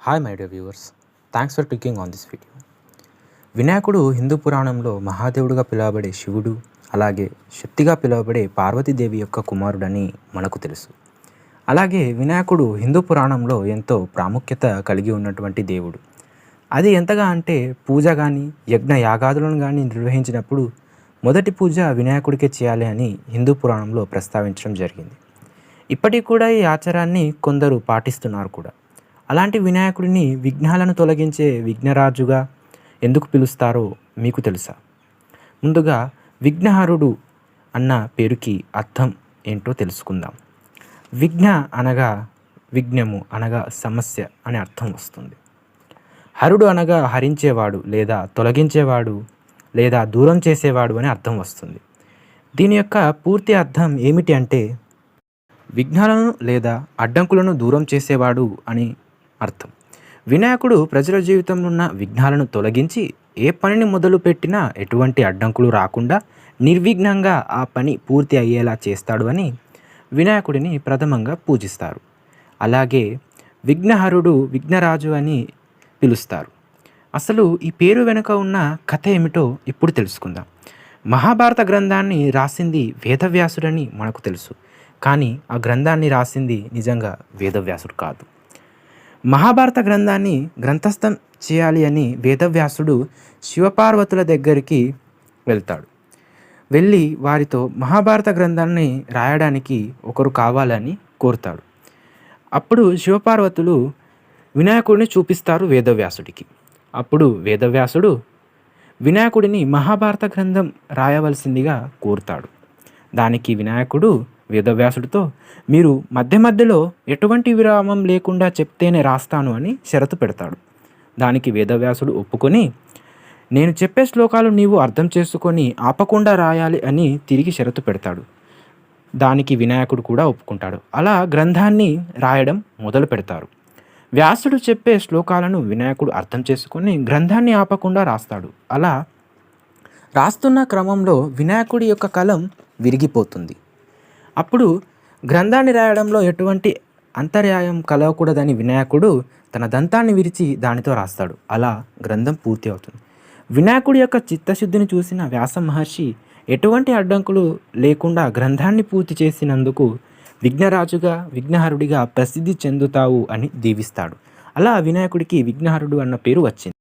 Hi my dear viewers, thanks for clicking on this video. వినాయకుడు హిందూ పురాణంలో మహాదేవుడుగా పిలువబడే శివుడు, అలాగే శక్తిగా పిలువబడే పార్వతీదేవి యొక్క కుమారుడని మనకు తెలుసు. అలాగే వినాయకుడు హిందూ పురాణంలో ఎంతో ప్రాముఖ్యత కలిగి ఉన్నటువంటి దేవుడు. అది ఎంతగా అంటే పూజ కానీ యజ్ఞ యాగాదులను కానీ నిర్వహించినప్పుడు మొదటి పూజ వినాయకుడికే చేయాలి అని హిందూ పురాణంలో ప్రస్తావించడం జరిగింది. ఇప్పటికి కూడా ఈ ఆచారాన్ని కొందరు పాటిస్తున్నారు కూడా. అలాంటి వినాయకుడిని విఘ్నాలను తొలగించే విఘ్నరాజుగా ఎందుకు పిలుస్తారో మీకు తెలుసా? ముందుగా విఘ్నహరుడు అన్న పేరుకి అర్థం ఏంటో తెలుసుకుందాం. విఘ్న అనగా విఘ్నము అనగా సమస్య అనే అర్థం వస్తుంది. హరుడు అనగా హరించేవాడు లేదా తొలగించేవాడు లేదా దూరం చేసేవాడు అని అర్థం వస్తుంది. దీని యొక్క పూర్తి అర్థం ఏమిటి అంటే విఘ్నాలను లేదా అడ్డంకులను దూరం చేసేవాడు అని అర్థం. వినాయకుడు ప్రజల జీవితంలో ఉన్న విఘ్నాలను తొలగించి ఏ పనిని మొదలుపెట్టినా ఎటువంటి అడ్డంకులు రాకుండా నిర్విఘ్నంగా ఆ పని పూర్తి అయ్యేలా చేస్తాడు అని వినాయకుడిని ప్రథమంగా పూజిస్తారు. అలాగే విఘ్నహరుడు, విఘ్నరాజు అని పిలుస్తారు. అసలు ఈ పేరు వెనుక ఉన్న కథ ఏమిటో ఇప్పుడు తెలుసుకుందాం. మహాభారత గ్రంథాన్ని రాసింది వేదవ్యాసుడని మనకు తెలుసు, కానీ ఆ గ్రంథాన్ని రాసింది నిజంగా వేదవ్యాసుడు కాదు. మహాభారత గ్రంథాన్ని గ్రంథస్థం చేయాలి అని వేదవ్యాసుడు శివపార్వతుల దగ్గరికి వెళ్తాడు. వెళ్ళి వారితో మహాభారత గ్రంథాన్ని రాయడానికి ఒకరు కావాలని కోరుతాడు. అప్పుడు శివపార్వతులు వినాయకుడిని చూపిస్తారు వేదవ్యాసుడికి. అప్పుడు వేదవ్యాసుడు వినాయకుడిని మహాభారత గ్రంథం రాయవలసిందిగా కోరుతాడు. దానికి వినాయకుడు వేదవ్యాసుడితో, మీరు మధ్య మధ్యలో ఎటువంటి విరామం లేకుండా చెప్తేనే రాస్తాను అని షరతు పెడతాడు. దానికి వేదవ్యాసుడు ఒప్పుకొని, నేను చెప్పే శ్లోకాలు నీవు అర్థం చేసుకొని ఆపకుండా రాయాలి అని తిరిగి షరతు పెడతాడు. దానికి వినాయకుడు కూడా ఒప్పుకుంటాడు. అలా గ్రంథాన్ని రాయడం మొదలు పెడతారు. వ్యాసుడు చెప్పే శ్లోకాలను వినాయకుడు అర్థం చేసుకొని గ్రంథాన్ని ఆపకుండా రాస్తాడు. అలా రాస్తున్న క్రమంలో వినాయకుడి యొక్క కలం విరిగిపోతుంది. అప్పుడు గ్రంథాన్ని రాయడంలో ఎటువంటి అంతర్యాయం కలగకూడదని వినాయకుడు తన దంతాన్ని విరిచి దానితో రాస్తాడు. అలా గ్రంథం పూర్తి అవుతుంది. వినాయకుడి యొక్క చిత్తశుద్ధిని చూసిన వ్యాస మహర్షి ఎటువంటి అడ్డంకులు లేకుండా గ్రంథాన్ని పూర్తి చేసినందుకు విఘ్నరాజుగా, విఘ్నహరుడిగా ప్రసిద్ధి చెందుతావు అని దీవిస్తాడు. అలా వినాయకుడికి విఘ్నహరుడు అన్న పేరు వచ్చింది.